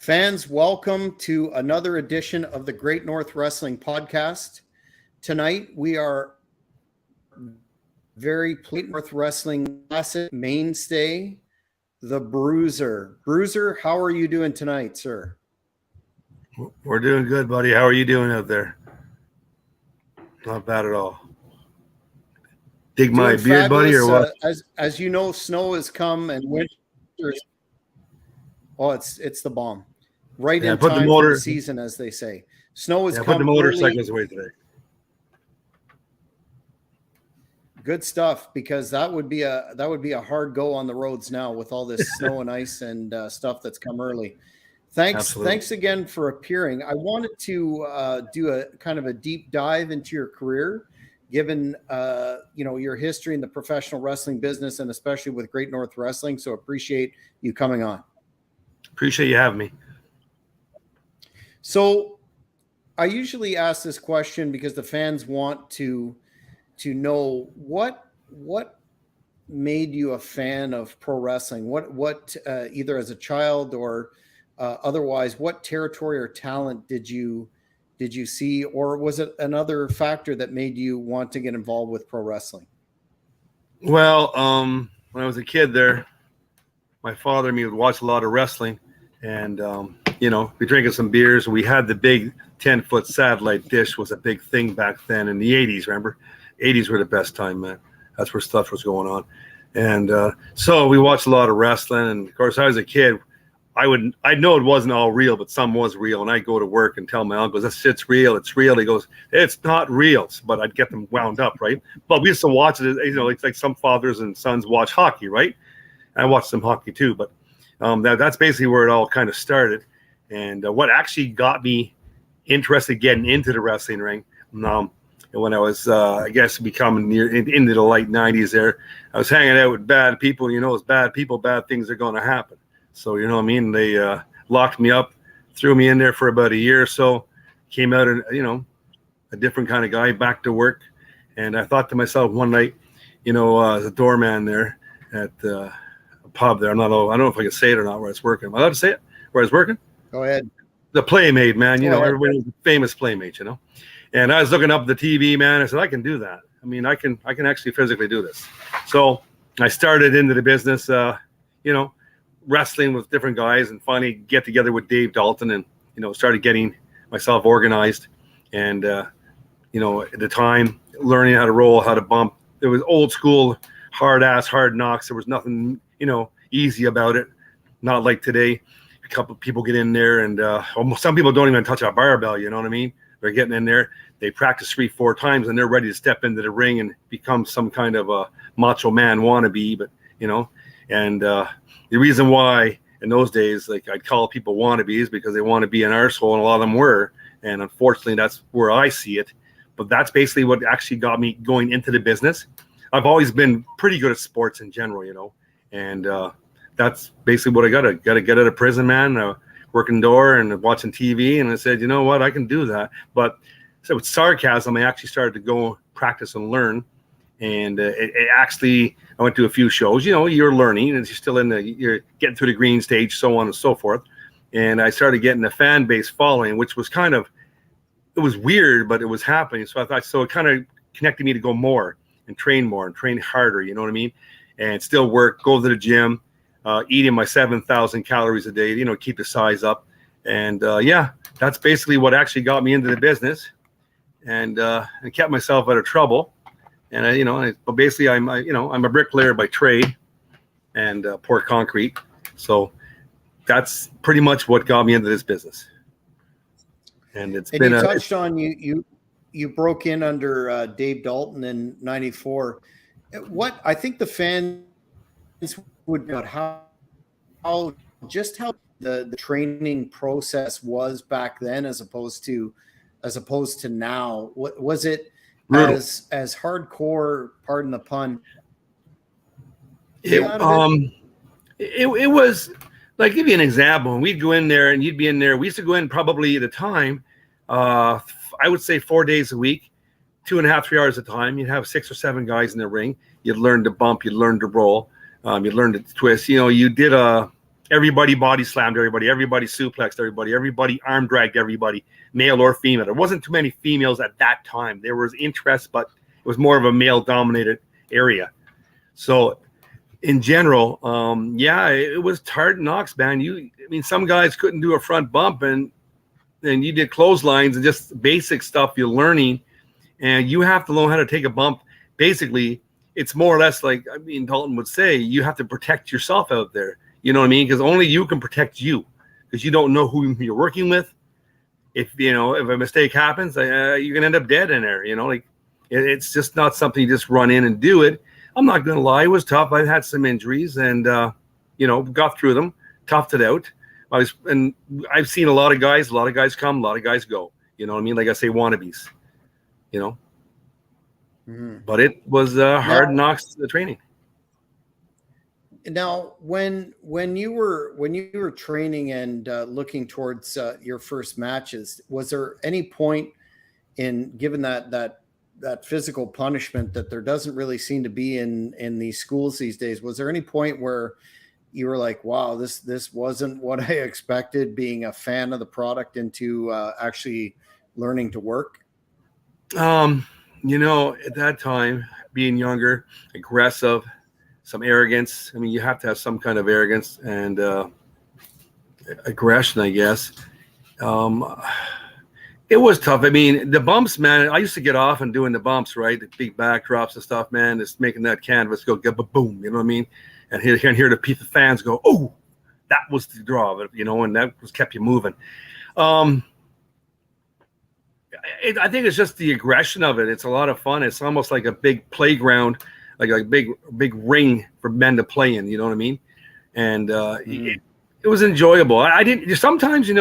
Fans, welcome to another edition of the Great North Wrestling Podcast. Tonight, we are very pleased North Wrestling classic mainstay, the Bruiser. Bruiser, how are you doing tonight, sir? We're doing good, buddy. How are you doing out there? Not bad at all. Dig my beard, buddy, or what? As you know, snow has come and winter. Oh, it's the bomb. Right in time for the season, as they say. Snow has come. Put the motorcycles away today. Good stuff, because that would be a hard go on the roads now with all this snow and ice and stuff that's come early. Thanks again for appearing. I wanted to do a kind of a deep dive into your career, given your history in the professional wrestling business and especially with Great North Wrestling. So appreciate you coming on. Appreciate you having me. So I usually ask this question because the fans want to know what made you a fan of pro wrestling. What either as a child or otherwise, what territory or talent did you see, or was it another factor that made you want to get involved with pro wrestling? Well, when I was a kid there, my father and me would watch a lot of wrestling, and we drinking some beers. We had the big 10-foot satellite dish, was a big thing back then in the 80s, remember? 80s were the best time, man. That's where stuff was going on. And so we watched a lot of wrestling, and of course I was a kid. I'd know it wasn't all real, but some was real. And I'd go to work and tell my uncles, "This shit's real. It's real." He goes, "It's not real." But I'd get them wound up, right? But we used to watch it, like some fathers and sons watch hockey, right? I watched some hockey too, but that's basically where it all kind of started. And what actually got me interested getting into the wrestling ring, when I was, becoming into the late 90s there, I was hanging out with bad people. As bad people, bad things are going to happen. So, you know what I mean? They locked me up, threw me in there for about a year or so, came out and, a different kind of guy, back to work. And I thought to myself one night, as a doorman there at a pub there, I don't know if I can say it or not where I was working. Am I allowed to say it? Where I was working? Go ahead. The Playmate, man. Everybody was a famous Playmate, And I was looking up at the TV, man. I said, I can do that. I mean, I can actually physically do this. So I started into the business, wrestling with different guys, and finally get together with Dave Dalton and, started getting myself organized. And, at the time, learning how to roll, how to bump. It was old school, hard knocks. There was nothing, easy about it. Not like today. A couple of people get in there and some people don't even touch a barbell, you know what I mean? They're getting in there. They practice 3-4 times and they're ready to step into the ring and become some kind of a macho man wannabe. But, and the reason why in those days, like I'd call people wannabes because they want to be an arsehole, and a lot of them were. And unfortunately, that's where I see it. But that's basically what actually got me going into the business. I've always been pretty good at sports in general, and that's basically what I got to get out of prison, man. Working door and watching TV, and I said, you know what, I can do that. But so with sarcasm, I actually started to go practice and learn. And it actually, I went to a few shows. You're learning, and you're still you're getting through the green stage, so on and so forth. And I started getting a fan base following, which was it was weird, but it was happening. So I thought, so it kind of connected me to go more and train harder. You know what I mean? And still work, go to the gym, eating my 7,000 calories a day, keep the size up. And that's basically what actually got me into the business, and kept myself out of trouble. And but basically I'm a bricklayer by trade and pour concrete. So that's pretty much what got me into this business. And you touched on you broke in under Dave Dalton in '94. What I think the fans would know how the training process was back then as opposed to now. What was it? As hardcore, pardon the pun. It was like, give you an example. When we'd go in there and you'd be in there, we used to go in probably at a time, I would say 4 days a week, 2.5, 3 hours at a time. You'd have 6 or 7 guys in the ring. You'd learn to bump, you'd learn to roll, you'd learn to twist. You did Everybody body slammed everybody. Everybody suplexed everybody. Everybody arm dragged everybody, male or female. There wasn't too many females at that time. There was interest, but it was more of a male-dominated area. So, in general, yeah, it was hard knocks, man. I mean, some guys couldn't do a front bump, and you did clotheslines and just basic stuff you're learning, and you have to learn how to take a bump. Basically, it's more or less like, I mean, Dalton would say, you have to protect yourself out there. You know what I mean? Because only you can protect you, because you don't know who you're working with. If a mistake happens, you can end up dead in there. It's just not something you just run in and do it. I'm not going to lie. It was tough. I've had some injuries and, got through them, toughed it out. And I've seen a lot of guys come, a lot of guys go. You know what I mean? Like I say, wannabes, But it was hard knocks to the training. Now, when you were training and looking towards your first matches, was there any point given that physical punishment that there doesn't really seem to be in these schools these days? Was there any point where you were like, "Wow, this wasn't what I expected"? Being a fan of the product into actually learning to work. At that time, being younger, aggressive. Some arrogance. I mean, you have to have some kind of arrogance and aggression, I guess. It was tough. I mean, the bumps, man, I used to get off and doing the bumps, right? The big backdrops and stuff, man, just making that canvas go boom, you know what I mean? And hear the fans go, oh, that was the draw of it, and that was kept you moving. I think it's just the aggression of it. It's a lot of fun. It's almost like a big playground, like a big ring for men to play in, you know what I mean? And it was enjoyable. I didn't sometimes,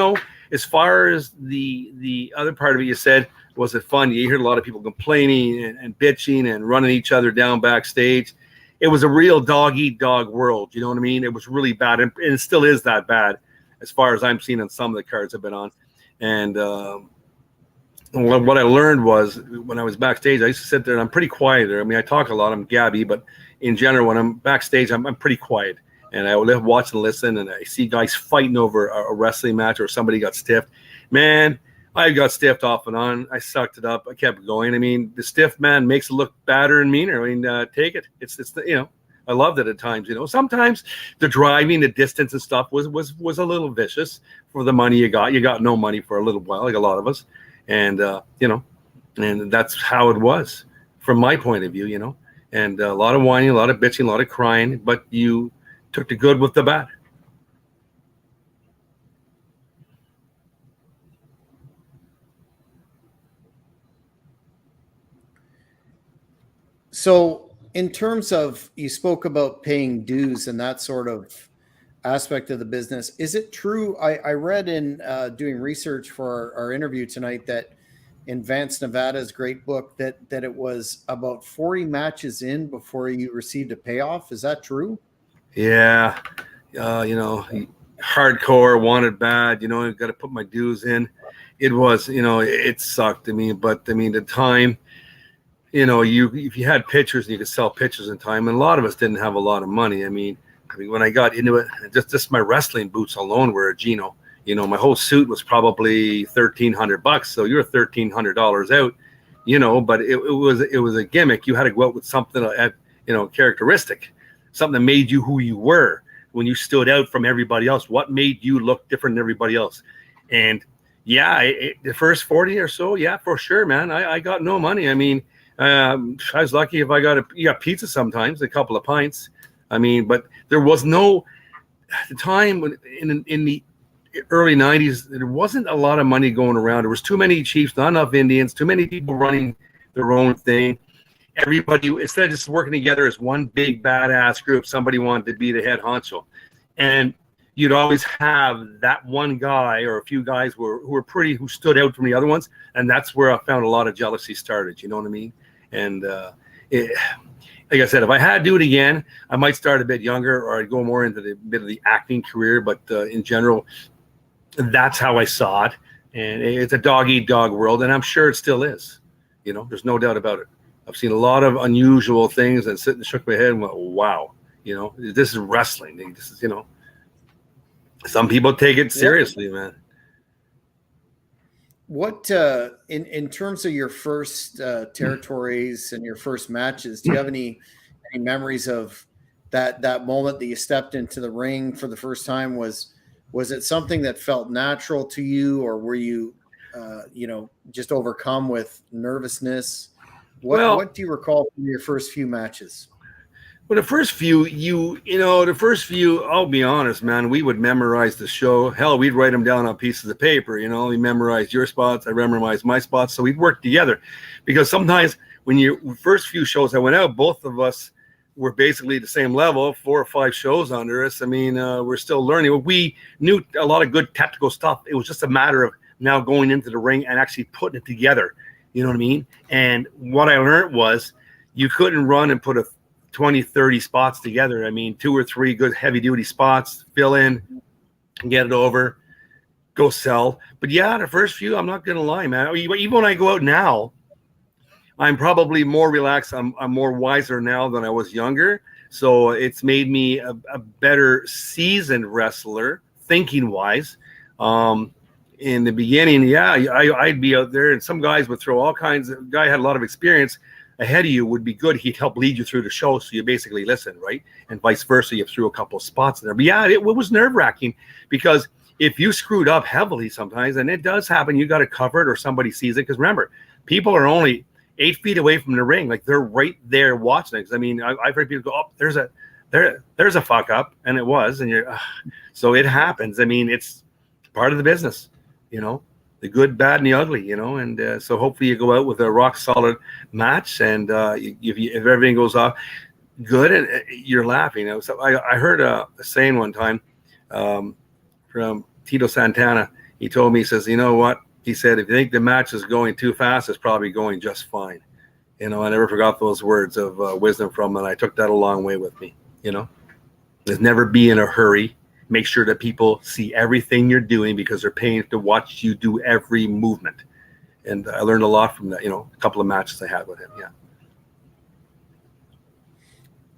as far as the other part of it, you said, was it fun? You heard a lot of people complaining and bitching and running each other down backstage. It was a real dog-eat-dog world, you know what I mean? It was really bad, and it still is that bad as far as I'm seeing on some of the cards I've been on. And what I learned was, when I was backstage, I used to sit there and I'm pretty quiet there. I mean, I talk a lot, I'm gabby, but in general, when I'm backstage, I'm pretty quiet. And I will watch and listen, and I see guys fighting over a wrestling match or somebody got stiffed. Man, I got stiffed off and on. I sucked it up. I kept going. I mean, the stiff man makes it look badder and meaner. I mean, take it. It's I loved it at times. Sometimes the driving, the distance and stuff was a little vicious for the money you got. You got no money for a little while, like a lot of us. And, and that's how it was from my point of view, and a lot of whining, a lot of bitching, a lot of crying, but you took the good with the bad. So in terms of, you spoke about paying dues and that sort of aspect of the business. Is it true? I read in doing research for our interview tonight that in Vance Nevada's great book that it was about 40 matches in before you received a payoff. Is that true? Yeah. Hardcore, wanted bad, I've got to put my dues in. It was, it sucked. But the time, if you had pictures and you could sell pictures in time, and a lot of us didn't have a lot of money. I mean, when I got into it, just my wrestling boots alone were a Gino. My whole suit was probably $1,300. So you're $1,300 out, but it was a gimmick. You had to go out with something, characteristic, something that made you who you were when you stood out from everybody else. What made you look different than everybody else? And yeah, the first 40 or so, yeah, for sure, man. I got no money. I mean, I was lucky if you got pizza sometimes, a couple of pints. But there was no, at the time when in the early 90s, there wasn't a lot of money going around. There was too many chiefs, not enough Indians, too many people running their own thing. Everybody, instead of just working together as one big badass group, somebody wanted to be the head honcho. And you'd always have that one guy or a few guys who stood out from the other ones. And that's where I found a lot of jealousy started. You know what I mean? And like I said, if I had to do it again, I might start a bit younger, or I'd go more into the bit of the acting career. But in general, that's how I saw it. And it's a dog-eat-dog world, and I'm sure it still is. There's no doubt about it. I've seen a lot of unusual things and sit and shook my head and went, wow, this is wrestling. This is, some people take it seriously, man. What in terms of your first territories and your first matches, do you have any memories of that moment that you stepped into the ring for the first time? Was it something that felt natural to you, or were you just overcome with nervousness? What do you recall from your first few matches? Well, the first few, I'll be honest, man, we would memorize the show. Hell, we'd write them down on pieces of paper. We memorized your spots, I memorized my spots, so we'd work together. Because sometimes when first few shows I went out, both of us were basically the same level, 4 or 5 shows under us. I mean, we're still learning. We knew a lot of good tactical stuff. It was just a matter of now going into the ring and actually putting it together. You know what I mean? And what I learned was you couldn't run and put a 20, 30 spots together. I mean, 2 or 3 good heavy duty spots, fill in, get it over, go sell. But yeah, the first few, I'm not going to lie, man. Even when I go out now, I'm probably more relaxed. I'm more wiser now than I was younger. So it's made me a better seasoned wrestler, thinking wise. In the beginning, I'd be out there and some guys would throw all kinds of, guy had a lot of experience ahead of you would be good. He'd help lead you through the show. So you basically listen, right? And vice versa. You threw a couple of spots in there. But yeah, it was nerve wracking because if you screwed up heavily sometimes, and it does happen, you got to cover it or somebody sees it. Because remember, people are only 8 feet away from the ring. Like they're right there watching it. I mean, I've heard people go, oh, there's a fuck up. And it was, and so it happens. I mean, it's part of the business, the good, bad, and the ugly, and so hopefully you go out with a rock solid match, and if everything goes off good, and you're laughing. So I heard a saying one time from Tito Santana. He told me, he says, you know what? He said, if you think the match is going too fast, it's probably going just fine. I never forgot those words of wisdom from him, and I took that a long way with me. There's never be in a hurry. Make sure that people see everything you're doing because they're paying to watch you do every movement. And I learned a lot from that, a couple of matches I had with him. Yeah.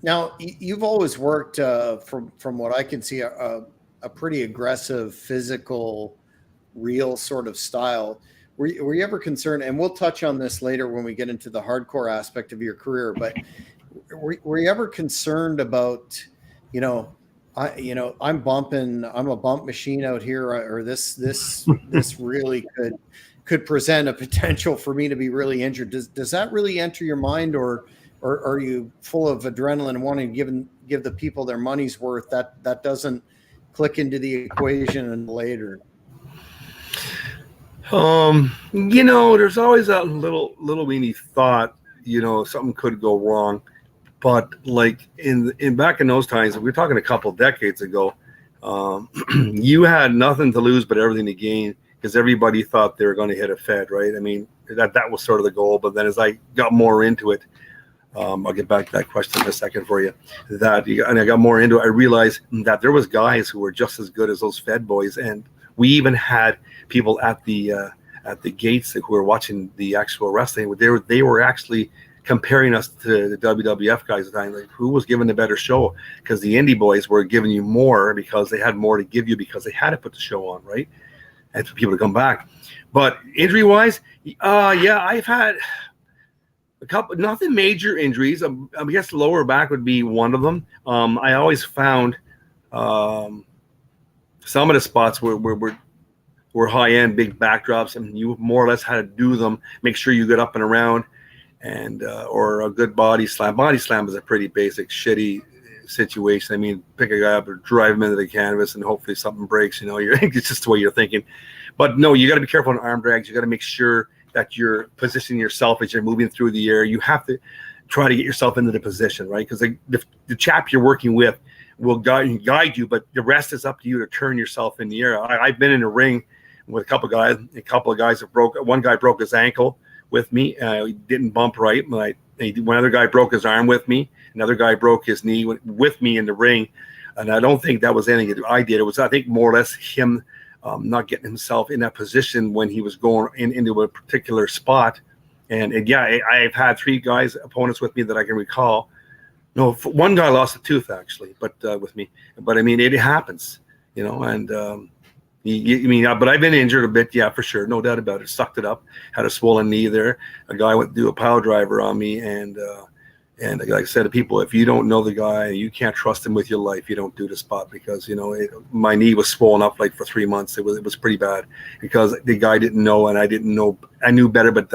Now, you've always worked, from what I can see, a pretty aggressive, physical, real sort of style. Were you ever concerned, and we'll touch on this later when we get into the hardcore aspect of your career, but were you ever concerned about, I'm a bump machine out here, or this really could present a potential for me to be really injured. Does that really enter your mind, or are you full of adrenaline and wanting to give the people their money's worth? That doesn't click into the equation and later. There's always that little weeny thought, something could go wrong. But like in back in those times, we're talking a couple decades ago, you had nothing to lose but everything to gain because everybody thought they were going to hit a Fed, right? I mean, that was sort of the goal. But then as I got more into it, I'll get back to that question in a second for you. And I got more into it, I realized that there was guys who were just as good as those Fed boys, and we even had people at the gates who were watching the actual wrestling. They were actually comparing us to the WWF guys at the time, like who was giving the better show, because the indie boys were giving you more because they had more to give you because they had to put the show on, right? And for people to come back. But injury wise, I've had a couple, nothing major injuries. I guess the lower back would be one of them. I always found some of the spots were high end, big backdrops, and you more or less had to do them, make sure you get up and around. And or a good body slam. Body slam is a pretty basic, shitty situation. I mean, pick a guy up or drive him into the canvas, and hopefully something breaks. It's just the way you're thinking. But no, you got to be careful on arm drags. You got to make sure that you're positioning yourself as you're moving through the air. You have to try to get yourself into the position, right? Because the chap you're working with will guide you, but the rest is up to you to turn yourself in the air. I've been in a ring with a couple of guys that broke. One guy broke his ankle with me. He didn't bump right. One other guy broke his arm with me. Another guy broke his knee with me in the ring. And I don't think that was anything I did. It was, I think, more or less him not getting himself in that position when he was going into a particular spot. And I've had 3 opponents with me that I can recall. No, one guy lost a tooth actually, but with me. But I mean, it happens. and but I've been injured a bit, yeah, for sure, no doubt about it. Sucked it up, had a swollen knee there. A guy went to do a pile driver on me, and like I said to people, if you don't know the guy, you can't trust him with your life, you don't do the spot, because my knee was swollen up like for 3 months. It was pretty bad because the guy didn't know, and I didn't know. I knew better, but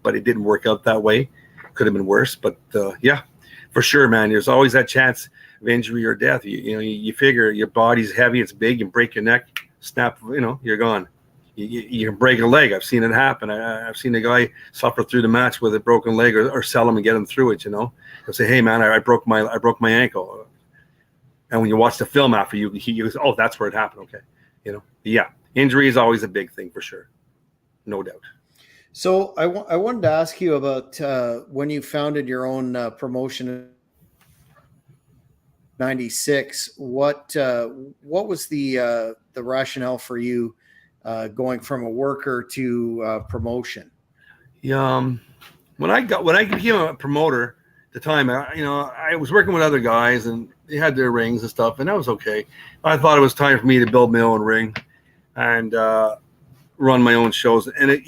but it didn't work out that way. Could have been worse, but yeah, for sure, man. There's always that chance of injury or death. You figure your body's heavy, it's big, and break your neck, snap, you're gone. You can break a leg. I've seen it happen. I've seen a guy suffer through the match with a broken leg, or sell him and get him through it. They'll say, "Hey, man, I broke my ankle," and when you watch the film after, you go, "Oh, that's where it happened." Okay, yeah, injury is always a big thing for sure, no doubt. So I wanted to ask you about when you founded your own promotion in '96. What was the rationale for you going from a worker to promotion? Yeah, when I became a promoter at the time, I was working with other guys, and they had their rings and stuff, and that was okay. I thought it was time for me to build my own ring and run my own shows. And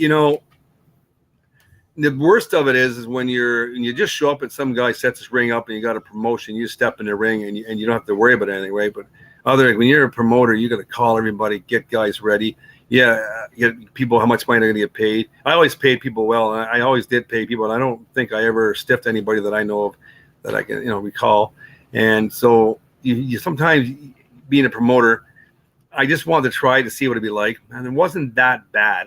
the worst of it is when you just show up and some guy sets his ring up and you got a promotion, you step in the ring and you don't have to worry about anything, right? But when you're a promoter, you got to call everybody, get guys ready. Yeah, get people how much money they're going to get paid. I always paid people well, and I always did pay people, and I don't think I ever stiffed anybody that I know of that I can recall. And so you sometimes, being a promoter, I just wanted to try to see what it'd be like, and it wasn't that bad.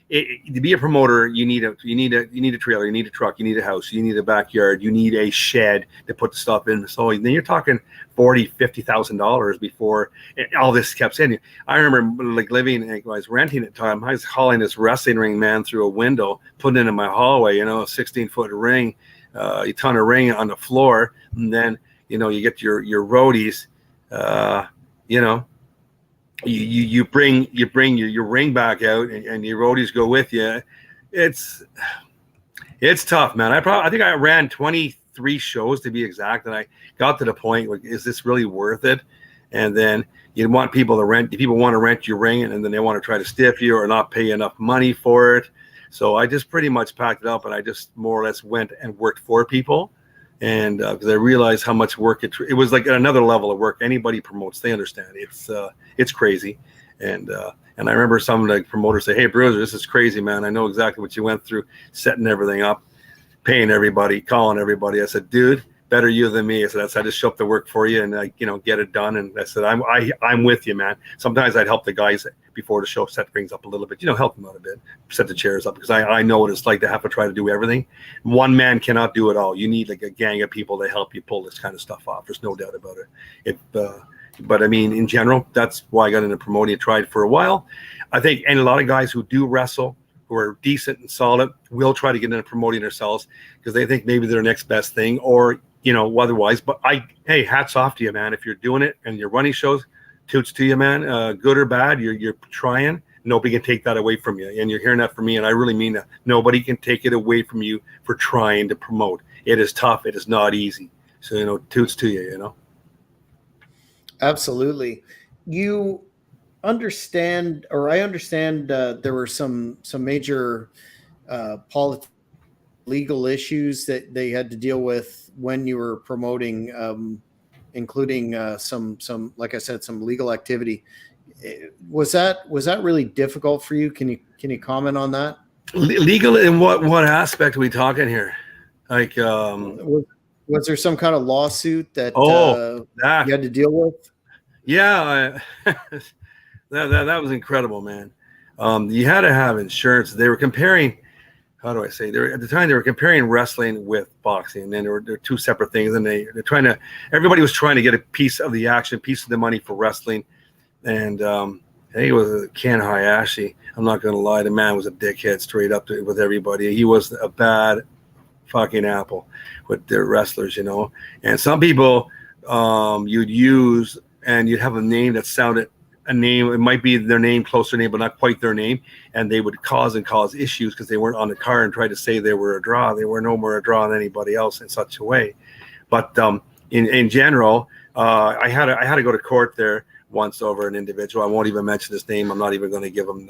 To be a promoter, you need a trailer, you need a truck, you need a house, you need a backyard, you need a shed to put the stuff in. So then you're talking $40,000-$50,000 before all this kept in. I remember living, I was renting at the time. I was hauling this wrestling ring, man, through a window, putting it in my hallway. A 16-foot ring, a ton of ring on the floor, and then you get your roadies, You bring your ring back out, and your roadies go with you. It's tough, man. I think I ran 23 shows to be exact, and I got to the point like, is this really worth it? And then you want people to rent. People want to rent your ring, and then they want to try to stiff you or not pay enough money for it. So I just pretty much packed it up, and I just more or less went and worked for people. And because I realized how much work it was, like at another level of work. Anybody promotes, they understand it's crazy. And I remember some of the promoters say, "Hey, Bruiser, this is crazy, man. I know exactly what you went through, setting everything up, paying everybody, calling everybody." I said, "Dude, better you than me." I said, "I just show up to work for you and get it done." And I said, I'm with you, man. Sometimes I'd help the guys before the show, set things up a little bit, help them out a bit, set the chairs up, because I know what it's like to have to try to do everything. One man cannot do it all. You need like a gang of people to help you pull this kind of stuff off. There's no doubt about it. But I mean, in general, that's why I got into promoting. I tried for a while. I think, and a lot of guys who do wrestle, who are decent and solid, will try to get into promoting themselves because they think maybe they're next best thing, or otherwise. But hey, hats off to you, man. If you're doing it and you're running shows, toots to you, man. Good or bad, you're trying. Nobody can take that away from you, and you're hearing that from me, and I really mean that. Nobody can take it away from you for trying to promote. It is tough. It is not easy. So toots to you. Absolutely. You understand, or I understand, there were some major legal issues that they had to deal with when you were promoting, including some, like I said, some legal activity. Was that really difficult for you? Can you comment on that? Legal in what aspect are we talking here? Like, was there some kind of lawsuit that you had to deal with? Yeah, that was incredible, man. You had to have insurance. They were comparing. How do I say? At the time they were comparing wrestling with boxing, and they're two separate things. And they're trying to. Everybody was trying to get a piece of the action, piece of the money for wrestling. And I think it was Ken Hayashi. I'm not going to lie, the man was a dickhead straight up with everybody. He was a bad fucking apple with their wrestlers, And some people you'd use, and you'd have a name that sounded a name. It might be their name, closer name, but not quite their name. And they would cause issues because they weren't on the card and try to say they were a draw. They were no more a draw than anybody else in such a way. But in general, I had to go to court there once over an individual. I won't even mention his name. I'm not even going to give him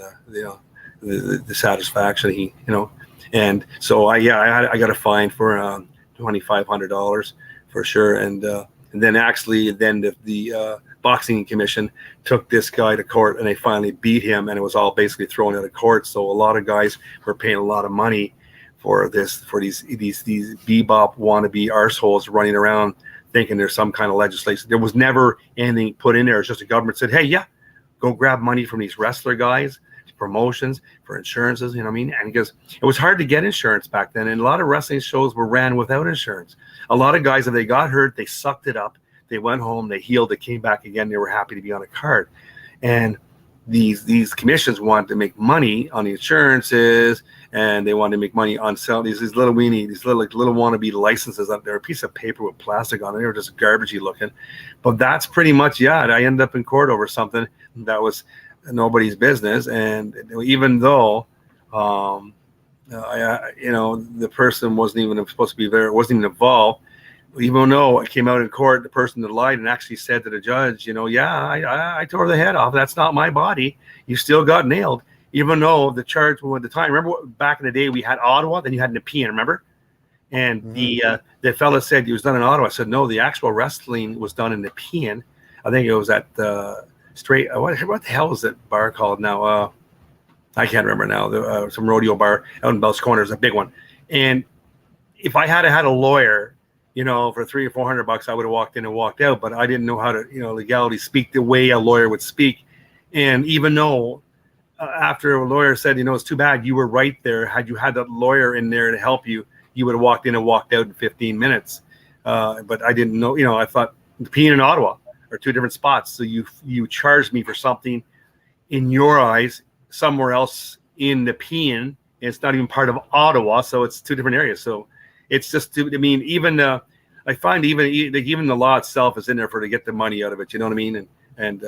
the satisfaction. And so I got a fine for $2,500 for sure. And then actually the boxing commission took this guy to court, and they finally beat him, and it was all basically thrown out of court. So a lot of guys were paying a lot of money for these bebop wannabe arseholes running around thinking there's some kind of legislation. There was never anything put in there. It's just the government said, hey, yeah, go grab money from these wrestler guys, promotions, for insurances, you know what I mean? And because it was hard to get insurance back then, and a lot of wrestling shows were ran without insurance. A lot of guys, if they got hurt, they sucked it up. They went home, they healed, they came back again, they were happy to be on a card. And these commissions wanted to make money on the insurances, and they wanted to make money on selling these little wannabe licenses up there, a piece of paper with plastic on it. They were just garbagey looking. But that's pretty much, I ended up in court over something that was nobody's business. And even though the person wasn't even supposed to be there, wasn't even involved, even though it came out in court, the person that lied and actually said to the judge, I tore the head off. That's not my body. You still got nailed. Even though the charge at the time, remember back in the day we had Ottawa, then you had Nepean, remember? And the fella said it was done in Ottawa. I said, no, the actual wrestling was done in Nepean. I think it was at the what the hell is that bar called now? I can't remember now. Some rodeo bar out in Bell's Corner is a big one. And if I had a lawyer, for $300 or $400, I would have walked in and walked out. But I didn't know how to, legality speak the way a lawyer would speak. And even though after a lawyer said, it's too bad, you were right there. Had you had that lawyer in there to help you, you would have walked in and walked out in 15 minutes. But I didn't know, I thought Nepean and Ottawa are two different spots. So you charged me for something in your eyes somewhere else in Nepean, and it's not even part of Ottawa. So it's two different areas. So it's just, even I find even the law itself is in there to get the money out of it. You know what I mean? And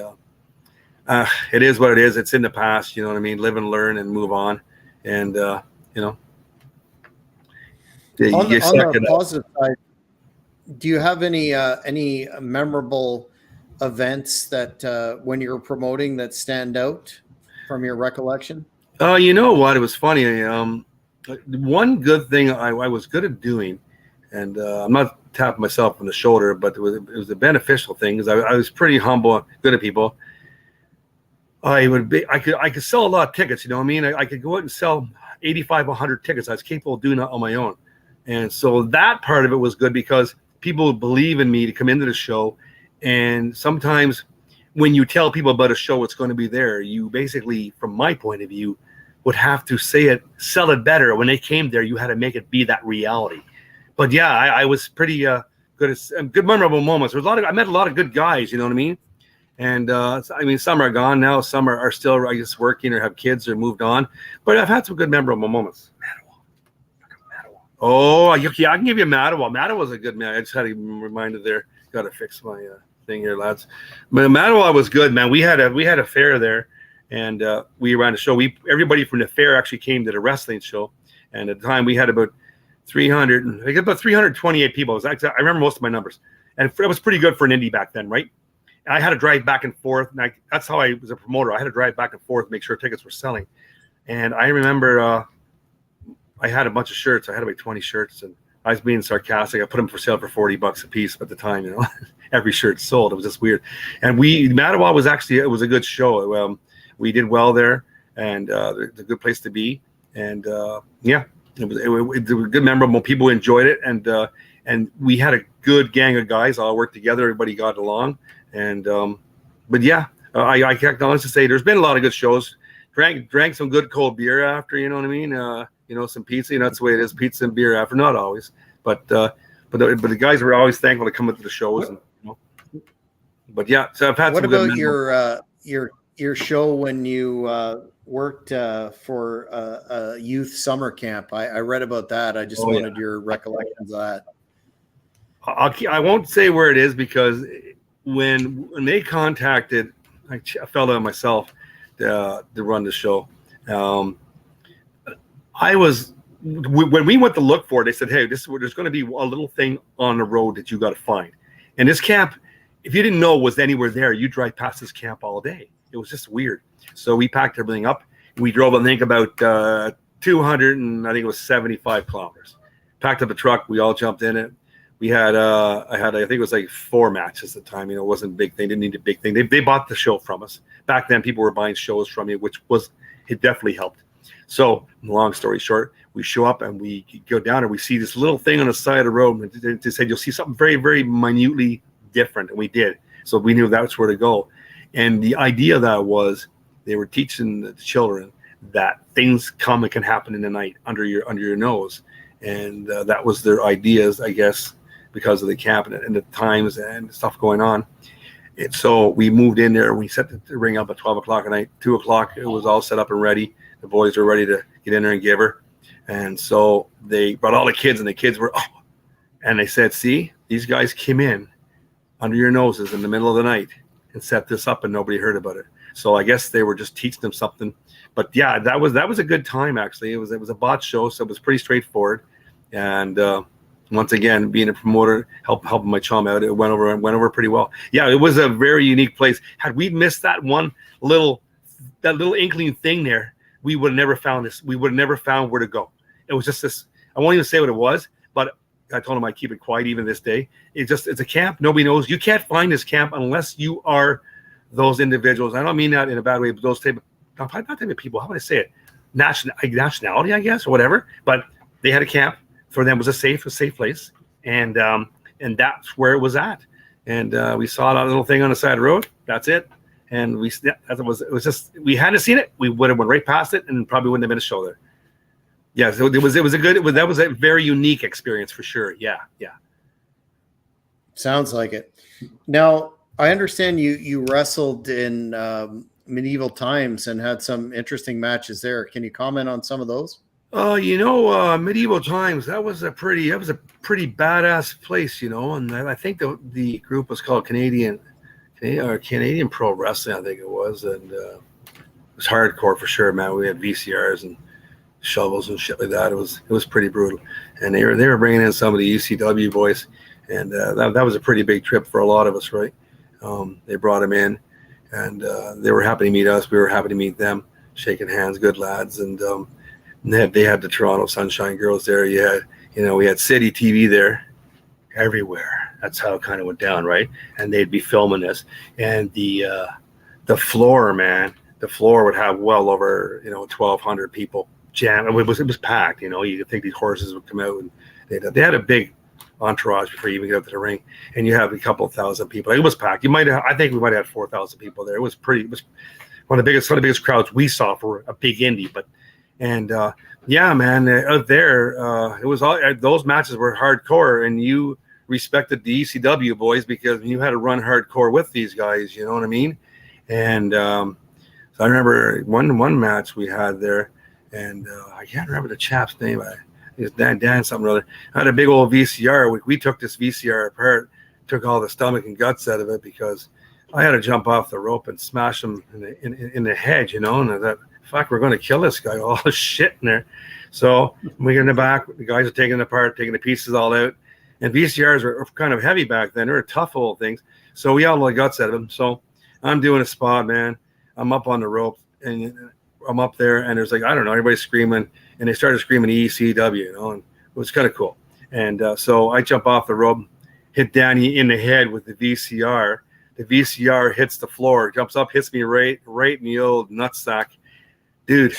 it is what it is. It's in the past. You know what I mean? Live and learn and move on. And on the positive side, do you have any memorable events that when you're promoting that stand out from your recollection? You know what? It was funny. One good thing I was good at doing, and I'm not tapping myself on the shoulder, but it was a beneficial thing, because I was pretty humble, good at people. I could sell a lot of tickets. You know what I mean? I could go out and sell 85, 100 tickets. I was capable of doing that on my own. And so that part of it was good, because people would believe in me to come into the show. And sometimes when you tell people about a show that's going to be there, you basically, from my point of view, would have to sell it better. When they came there, you had to make it be that reality. But yeah, I was pretty good at good memorable moments. I met a lot of good guys, you know what I mean? And some are gone now. Some are still, I guess, working or have kids or moved on. But I've had some good memorable moments. Mattawa. Oh, yeah, I can give you Mattawa. Mattawa's a good man. I just had to be reminded there. Got to fix my thing here, lads. But Mattawa was good, man. We had a fair there. And we ran a show. Everybody from the fair actually came to the wrestling show. And at the time, we had about 328 people. I remember most of my numbers. And it was pretty good for an indie back then, right? I had to drive back and forth. And that's how I was a promoter. I had to drive back and forth, make sure tickets were selling. And I remember I had a bunch of shirts. I had about 20 shirts. And I was being sarcastic. I put them for sale for $40 a piece at the time, Every shirt sold. It was just weird. And Mattawa was it was a good show. We did well there, and it's a good place to be. And it was good, memorable. People enjoyed it, and we had a good gang of guys all worked together. Everybody got along, and I can honestly say there's been a lot of good shows. Drank some good cold beer after, you know what I mean? Some pizza. That's the way it is. Pizza and beer after, not always, but the guys were always thankful to come into the shows. And, but yeah, so I've had. What about your show when you worked for a youth summer camp? I read about that. I just wanted your recollections of that. I won't say where it is, because when they contacted a fellow and myself to run the show, when we went to look for it, they said, hey, there's going to be a little thing on the road that you got to find. And this camp if you didn't know it was anywhere there, you drive past this camp all day. It was just weird. So we packed everything up. We drove, I think, about 275 kilometers. Packed up a truck. We all jumped in it. We had, I think it was like 4 matches at the time. You know, it wasn't a big thing. Didn't need a big thing. They bought the show from us. Back then, people were buying shows from you, it definitely helped. So, long story short, we show up and we go down and we see this little thing on the side of the road. And they said, you'll see something very, very minutely different. And we did. So we knew that's where to go. And the idea of that was they were teaching the children that things come and can happen in the night under your nose. And that was their ideas, I guess, because of the camp and the times and stuff going on. And so we moved in there. We set the ring up at 12 o'clock at night. 2 o'clock, it was all set up and ready. The boys were ready to get in there and give her. And so they brought all the kids, and the kids were, and they said, see, these guys came in under your noses in the middle of the night and set this up, and nobody heard about it. So I guess they were just teaching them something. But yeah, that was a good time, actually. It was a bot show, so it was pretty straightforward. And once again, being a promoter, helping my chum out, it went over pretty well. Yeah, it was a very unique place. Had we missed that little inkling thing there, we would have never found this. We would have never found where to go. It was just this. I won't even say what it was, but I told him I'd keep it quiet even this day. It's a camp. Nobody knows. You can't find this camp unless you are those individuals. I don't mean that in a bad way, but those not type of people. How would I say it? Nationality, I guess, or whatever. But they had a camp. For them, it was a safe place, and that's where it was at. And we saw that little thing on the side of the road. That's it. And it was just, we hadn't seen it. We would have went right past it, and probably wouldn't have been a show there. Yeah, so that was a very unique experience for sure. Yeah. Sounds like it. Now, I understand you wrestled in medieval times and had some interesting matches there. Can you comment on some of those? Medieval times, that was a pretty badass place, and I think the group was called Canadian Pro Wrestling, I think it was, and it was hardcore for sure, man. We had VCRs and shovels and shit like that. It was pretty brutal, and they were bringing in some of the ECW boys, and that was a pretty big trip for a lot of us, right? They brought them in, and they were happy to meet us. We were happy to meet them, shaking hands, good lads, and they had the Toronto Sunshine Girls there. We had City TV there everywhere. That's how it kind of went down, right? And they'd be filming this. And the floor, man, the floor would have well over 1,200 people jam. It was packed. You'd think these horses would come out, and they had a big entourage before you even get up to the ring. And you have a couple thousand people. It was packed. I think we might have had 4,000 people there. It was one of the biggest crowds we saw for a big indie, but. And yeah, man, out there, it was all those matches were hardcore, and you respected the ECW boys because you had to run hardcore with these guys. You know what I mean? And so I remember one match we had there, and I can't remember the chap's name. It was Dan something or other. I had a big old VCR. We took this VCR apart, took all the stomach and guts out of it because I had to jump off the rope and smash him in the head, and I thought, fuck, we're going to kill this guy. All this shit in there. So we get in the back. The guys are taking it apart, taking the pieces all out. And VCRs were kind of heavy back then. They were tough old things. So we all the guts out of them. So I'm doing a spot, man. I'm up on the rope, and I'm up there, and there's everybody's screaming, and they started screaming ECW, and it was kind of cool. And so I jump off the rope, hit Danny in the head with the VCR. The VCR hits the floor, jumps up, hits me right in the old nutsack. Dude,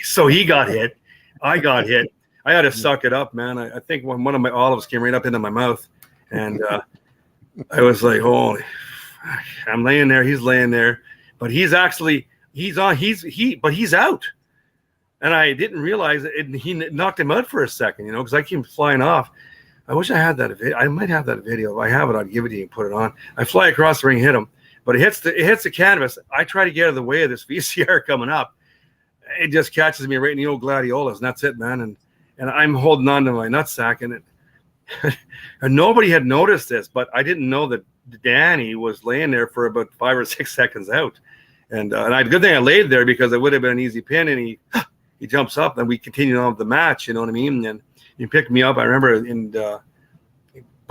so he got hit. I got hit. I had to suck it up, man. I think one of my olives came right up into my mouth, and I was like, "Holy!" I'm laying there. He's laying there, but he's out, and I didn't realize it. And he knocked him out for a second, because I came flying off. I wish I had that video. I might have that video. If I have it, I'd give it to you and put it on. I fly across the ring, hit him, but it hits the canvas. I try to get out of the way of this VCR coming up. It just catches me right in the old gladiolas, and that's it, man. And I'm holding on to my nutsack, and and nobody had noticed this, but I didn't know that Danny was laying there for about 5 or 6 seconds out. And good thing I laid there because it would have been an easy pin, and he jumps up, and we continued on with the match, you know what I mean? And he picked me up. I remember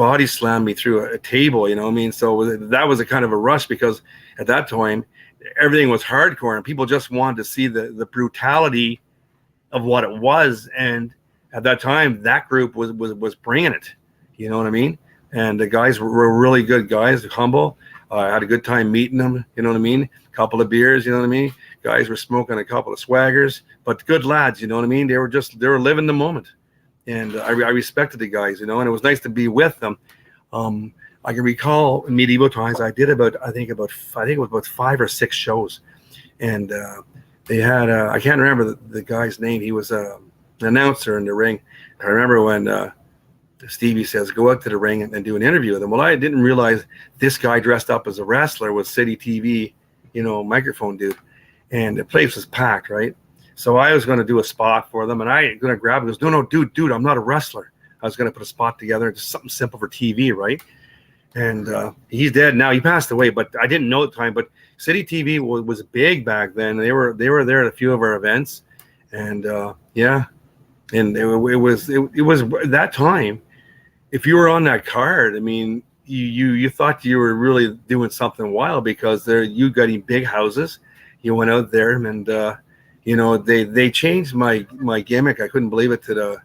body slammed me through a table, you know what I mean? So that was a kind of a rush, because at that time, everything was hardcore and people just wanted to see the brutality of what it was. And at that time, that group was bringing it, you know what I mean? And the guys were really good guys, humble. I had a good time meeting them, you know what I mean? A couple of beers, you know what I mean? Guys were smoking a couple of swaggers, but good lads, you know what I mean? They were living the moment. And I respected the guys, you know, and it was nice to be with them. I can recall in medieval times, I did I think it was about 5 or 6 shows. And they had, I can't remember the guy's name. He was an announcer in the ring. I remember when Stevie says, go out to the ring and do an interview with him. Well, I didn't realize this guy dressed up as a wrestler was City TV, you know, microphone dude. And the place was packed, right? So I was going to do a spot for them, and I going to grab him. He goes, no, dude, I'm not a wrestler. I was going to put a spot together, just something simple for TV, right? And he's dead now. He passed away, but I didn't know at the time. But City TV was big back then. They were there at a few of our events, and yeah, and it was that time. If you were on that card, I mean, you thought you were really doing something wild, because you got in big houses. You went out there, and you know, they changed my gimmick. I couldn't believe it, to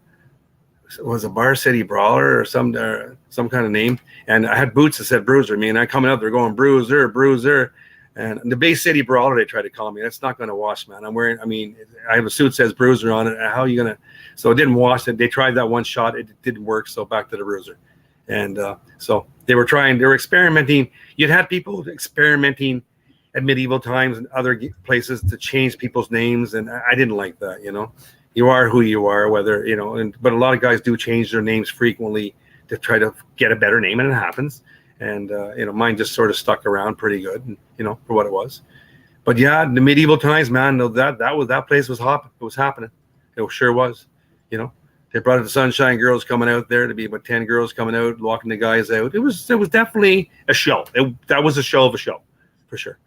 was a Bar City Brawler or some kind of name. And I had boots that said Bruiser. I mean, I coming out there going Bruiser. And the Bay City Brawler, they tried to call me. That's not going to wash, man. I have a suit that says Bruiser on it. How are you going to? So it didn't wash. They tried that one shot. It didn't work. So back to the Bruiser. And so they were experimenting. You'd had people experimenting at medieval times and other places to change people's names. And I didn't like that, you know. You are who you are, whether, you know, but a lot of guys do change their names frequently to try to get a better name, and it happens. And, you know, mine just sort of stuck around pretty good, and, you know, for what it was. But yeah, in the medieval times, man, that place was hot. It was happening. It sure was, you know. They brought the Sunshine Girls coming out there to be about 10 girls coming out, walking the guys out. It was definitely a show. That was a show of a show, for sure.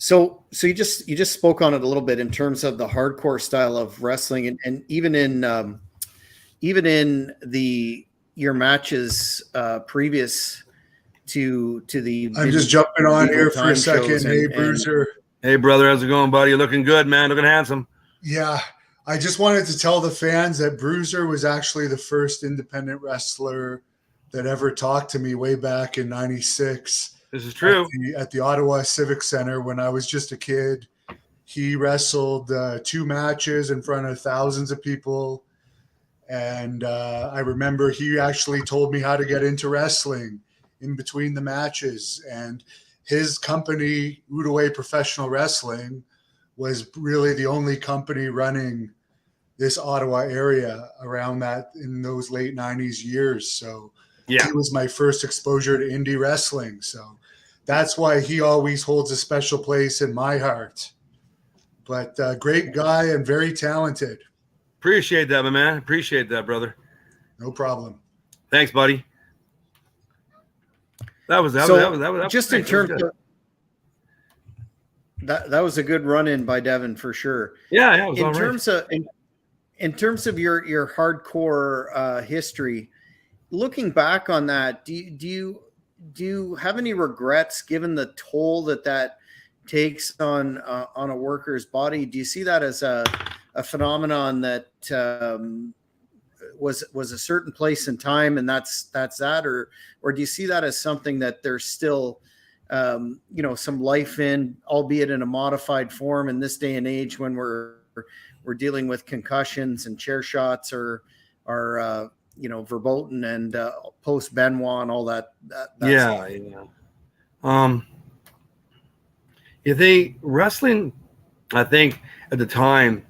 So you just spoke on it a little bit in terms of the hardcore style of wrestling, and even in your matches previous to the. I'm just jumping on here for a second. Hey, Bruiser. Hey, brother, how's it going, buddy? You're looking good, man. Looking handsome. Yeah, I just wanted to tell the fans that Bruiser was actually the first independent wrestler that ever talked to me way back in '96. This is true. At the Ottawa Civic Center when I was just a kid. He wrestled 2 matches in front of thousands of people. And I remember he actually told me how to get into wrestling in between the matches. And his company, Outaouais Professional Wrestling, was really the only company running this Ottawa area around that in those late 90s years. So yeah, he was my first exposure to indie wrestling. So that's why he always holds a special place in my heart. But great guy and very talented. Appreciate that, my man. Appreciate that, brother. No problem. Thanks, buddy. That was just in terms of that was a good run-in by Devin for sure. Yeah, it was in terms of your hardcore history, looking back on that, do you have any regrets given the toll that takes on a worker's body? Do you see that as a phenomenon that was a certain place and time, and that's that, or do you see that as something that there's still some life in, albeit in a modified form in this day and age when we're dealing with concussions and chair shots or verboten and post Benoit and all that stuff. You think wrestling, I think at the time,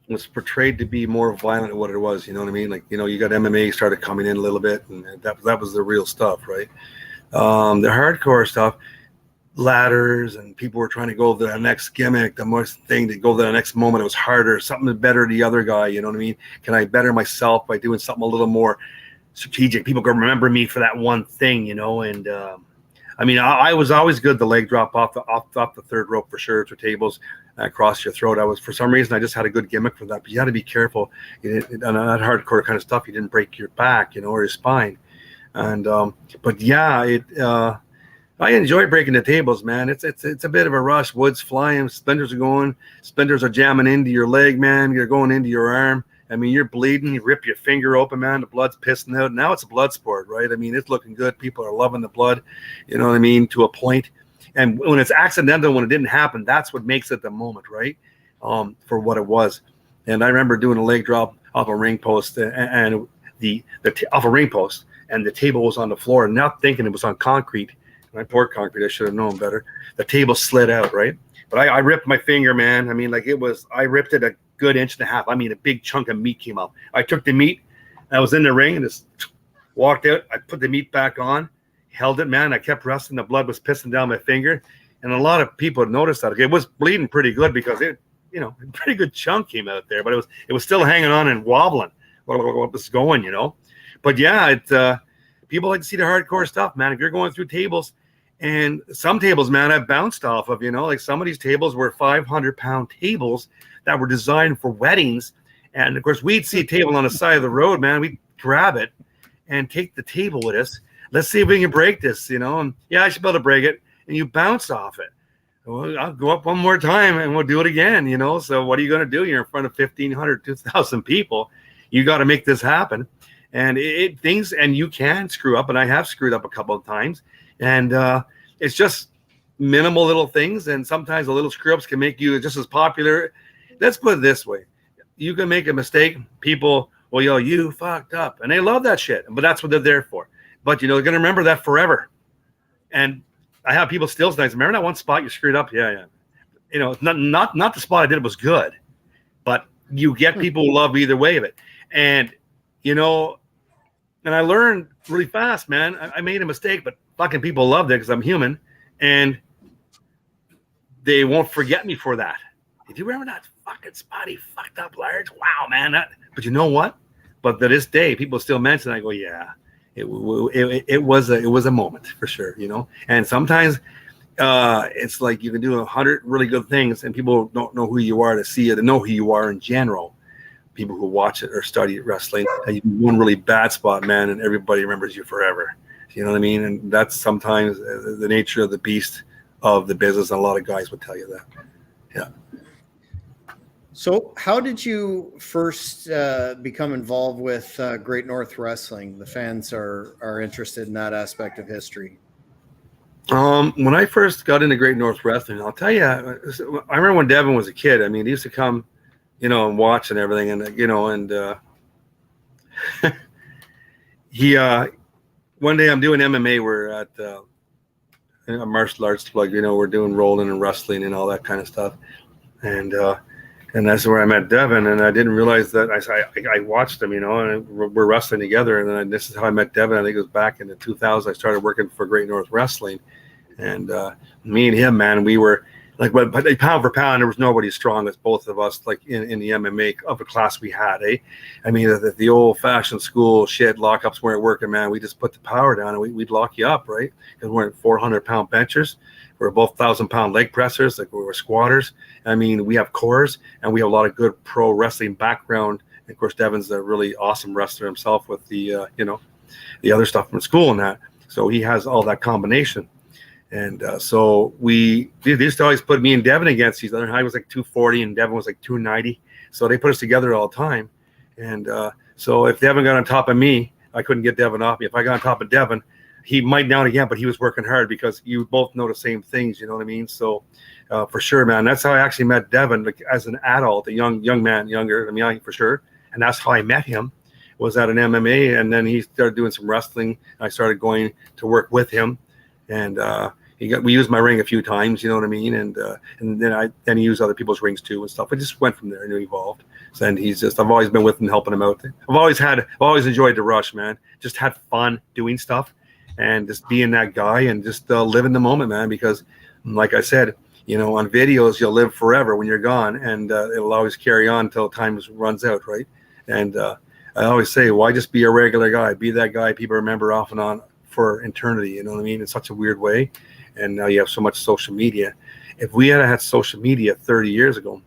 was portrayed to be more violent than what it was. You know what I mean? Like, you got MMA started coming in a little bit, and that was the real stuff, right? The hardcore stuff, ladders, and people were trying to go to the next gimmick, the most thing to go to the next moment. It was harder, something to better the other guy. You know what I mean? Can I better myself by doing something a little more strategic? People can remember me for that one thing, and I was always good. The leg drop off the third rope for sure, to tables. across your throat. For some reason, I just had a good gimmick for that. But you had to be careful. On that hardcore kind of stuff, you didn't break your back, or your spine. And but yeah, I enjoy breaking the tables, man. It's a bit of a rush. Wood's flying, splinters are jamming into your leg, man. You're going into your arm. I mean, you're bleeding. You rip your finger open, man. The blood's pissing out. Now it's a blood sport, right? I mean, it's looking good. People are loving the blood, you know what I mean, to a point. And when it's accidental, when it didn't happen, that's what makes it the moment, right? For what it was. And I remember doing a leg drop off a ring post and off a ring post, and the table was on the floor, not thinking it was on concrete. And I poured concrete. I should have known better. The table slid out, right? But I ripped my finger, man. I mean, I ripped it a good inch and a half. I mean, a big chunk of meat came out. I took the meat. I was in the ring and just walked out. I put the meat back on, held it, man. I kept wrestling. The blood was pissing down my finger. And a lot of people had noticed that. It was bleeding pretty good because a pretty good chunk came out there, but it was still hanging on and wobbling. What was going, But yeah, people like to see the hardcore stuff, man. If you're going through tables, and some tables, man, I've bounced off of, like some of these tables were 500-pound tables that were designed for weddings. And of course, we'd see a table on the side of the road, man. We'd grab it and take the table with us. Let's see if we can break this, and yeah, I should be able to break it. And you bounce off it. Well, I'll go up one more time and we'll do it again, So what are you going to do? You're in front of 1,500, 2,000 people. You got to make this happen. And and you can screw up, and I have screwed up a couple of times. And it's just minimal little things, and sometimes the little screw-ups can make you just as popular. Let's put it this way. You can make a mistake. People will yell, you fucked up. And they love that shit, but that's what they're there for. But, they're going to remember that forever. And I have people still say, remember that one spot you screwed up? Yeah. Not the spot I did was good, but you get people who love either way of it. And, and I learned really fast, man. I made a mistake, but fucking people loved it because I'm human, and they won't forget me for that. Did you remember that fucking spot he fucked up large? Wow, man. But you know what? But to this day, people still mention it. I go, yeah, it was a moment for sure, And sometimes it's like you can do 100 really good things, and people don't know who you are to see it and know who you are in general. People who watch it or study wrestling, and you do one really bad spot, man, and everybody remembers you forever. You know what I mean? And that's sometimes the nature of the beast of the business. And a lot of guys would tell you that. Yeah. So how did you first become involved with Great North Wrestling? The fans are interested in that aspect of history. When I first got into Great North Wrestling, I'll tell you, I remember when Devin was a kid. I mean, he used to come, and watch and everything. And, he, one day I'm doing MMA. We're at a martial arts plug, we're doing rolling and wrestling and all that kind of stuff. And that's where I met Devin. And I didn't realize that I watched him, and we're wrestling together. And then this is how I met Devin. I think it was back in the 2000s. I started working for Great North Wrestling. And me and him, man, we were like, but pound for pound, there was nobody as strong as both of us, like in the MMA of the class we had, eh? I mean, the old-fashioned school shit, lockups weren't working, man. We just put the power down and we'd lock you up, right? Because we're 400-pound benchers. We're both 1,000-pound leg pressers, like we were squatters. I mean, we have cores, and we have a lot of good pro wrestling background. And of course, Devin's a really awesome wrestler himself with the, the other stuff from school and that. So he has all that combination. And so they used to always put me and Devin against each other. I was like 240 and Devin was like 290. So they put us together all the time. And so if Devin got on top of me, I couldn't get Devin off me. If I got on top of Devin, he might down again, but he was working hard because you both know the same things. You know what I mean? So for sure, man, that's how I actually met Devin, like as an adult, a young man, younger than me, for sure. And that's how I met him, was at an MMA. And then he started doing some wrestling. I started going to work with him. And we used my ring a few times, you know what I mean, and then he used other people's rings too and stuff. It just went from there and it evolved. And I've always been with him, helping him out. I've always enjoyed the rush, man. Just had fun doing stuff and just being that guy and just living the moment, man. Because, like I said, on videos you'll live forever when you're gone, and it'll always carry on until time runs out, right? And I always say, why just be a regular guy? Be that guy people remember off and on for eternity, you know what I mean? In such a weird way. and now you have so much social media. If we had social media 30 years ago,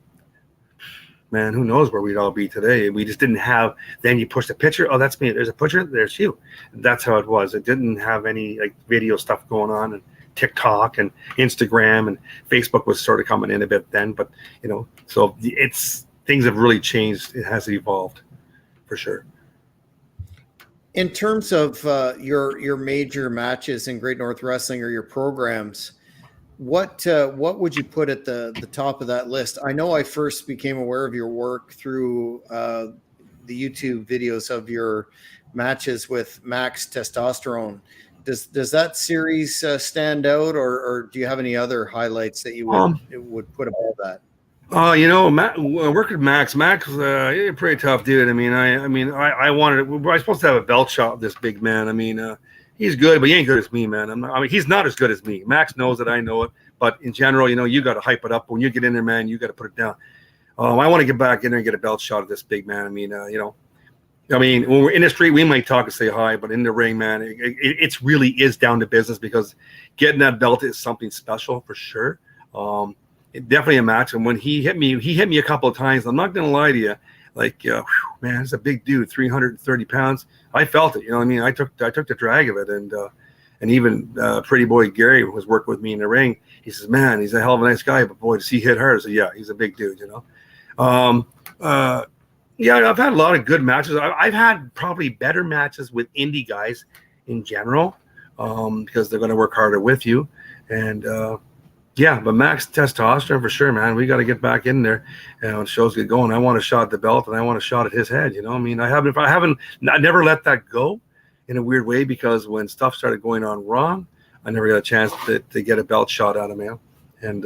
man, who knows where we'd all be today. We just didn't have, then you push the picture, oh, that's me, there's a picture, there's you. That's how it was. It didn't have any like video stuff going on, and TikTok and Instagram and Facebook was sort of coming in a bit then, but so things have really changed. It has evolved for sure. In terms of your major matches in Great North Wrestling or your programs, what would you put at the top of that list? I know I first became aware of your work through the YouTube videos of your matches with Max Testosterone. Does that series stand out, or do you have any other highlights that you would put above that? Work with Max. Max, he's a pretty tough dude. I was supposed to have a belt shot with this big man. He's good, but he ain't good as me, man. He's not as good as me. Max knows that, I know it. But in general, you got to hype it up. When you get in there, man, you got to put it down. I want to get back in there and get a belt shot of this big man. When we're in the street, we might talk and say hi, but in the ring, man, it really is down to business, because getting that belt is something special for sure. Definitely a match. And when he hit me a couple of times. I'm not gonna lie to you, man, it's a big dude, 330 pounds. I felt it. I took the drag of it, and even Pretty Boy Gary was working with me in the ring. He says, man, he's a hell of a nice guy, but boy, does he hit hard. So yeah, he's a big dude. Yeah, I've had a lot of good matches. I've had probably better matches with indie guys in general, because they're going to work harder with you. And but Max Testosterone for sure, man. We got to get back in there, when shows get going. I want a shot at the belt, and I want a shot at his head. I never let that go in a weird way, because when stuff started going on wrong, I never got a chance to get a belt shot out of him. And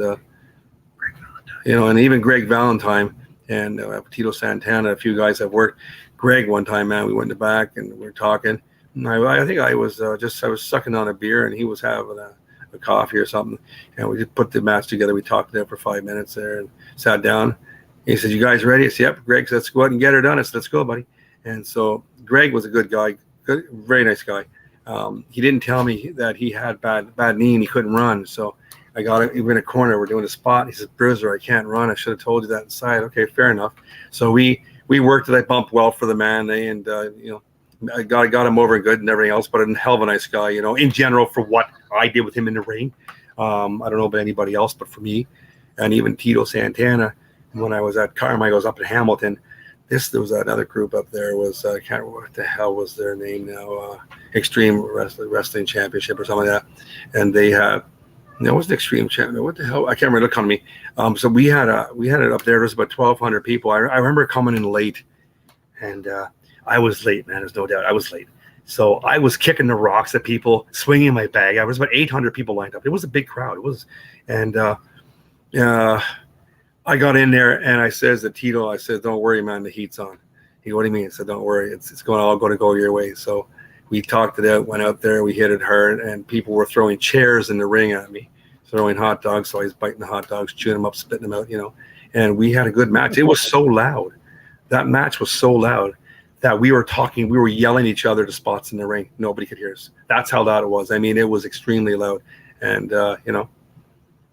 and even Greg Valentine and Tito Santana, a few guys have worked. Greg, one time, man, we went in the back and we were talking. And I think I was sucking on a beer, and he was having a coffee or something, and we just put the match together. We talked there for 5 minutes there and sat down. He said, "You guys ready?" I said, "Yep." Greg said, "Let's go out and get her done." I said, "Let's go, buddy." And so Greg was a good guy, good, very nice guy. He didn't tell me that he had bad knee and he couldn't run. So I got it. We were in a corner. We're doing a spot. He said, "Bruiser, I can't run. I should have told you that inside." Okay, fair enough. So we worked it. I bumped well for the man, and I got him over good and everything else. But a hell of a nice guy, in general, for what I did with him in the ring. I don't know about anybody else, but for me, and even Tito Santana, when I was at Carmichael's up in Hamilton, there was another group up there. I can't remember what the hell was their name now. Extreme Wrestling Championship or something like that. And they had, it wasn't Extreme Champion. What the hell? I can't remember. Look on me. So we had it up there. There was about 1,200 people. I remember coming in late, and I was late, man. There's no doubt. I was late. So I was kicking the rocks at people, swinging my bag. I was about 800 people lined up. It was a big crowd. It was, and I got in there and I says to Tito, I said, "Don't worry, man. The heat's on." He goes, "What do you mean?" I said, "Don't worry. It's all going to go your way." So we talked it out, went out there, we hit it hard, and people were throwing chairs in the ring at me, throwing hot dogs. So I was biting the hot dogs, chewing them up, spitting them out, and we had a good match. It was so loud. That match was so loud that we were yelling at each other to spots in the ring. Nobody could hear us. That's how loud it was. It was extremely loud. And,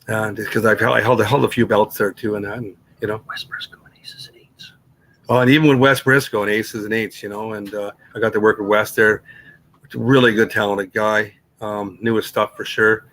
and because I held a few belts there too. And that, and, West Briscoe and Aces and Eights. Oh, and even with West Briscoe and Aces and Eights, and I got to work with West there. Really good, talented guy. Knew his stuff for sure.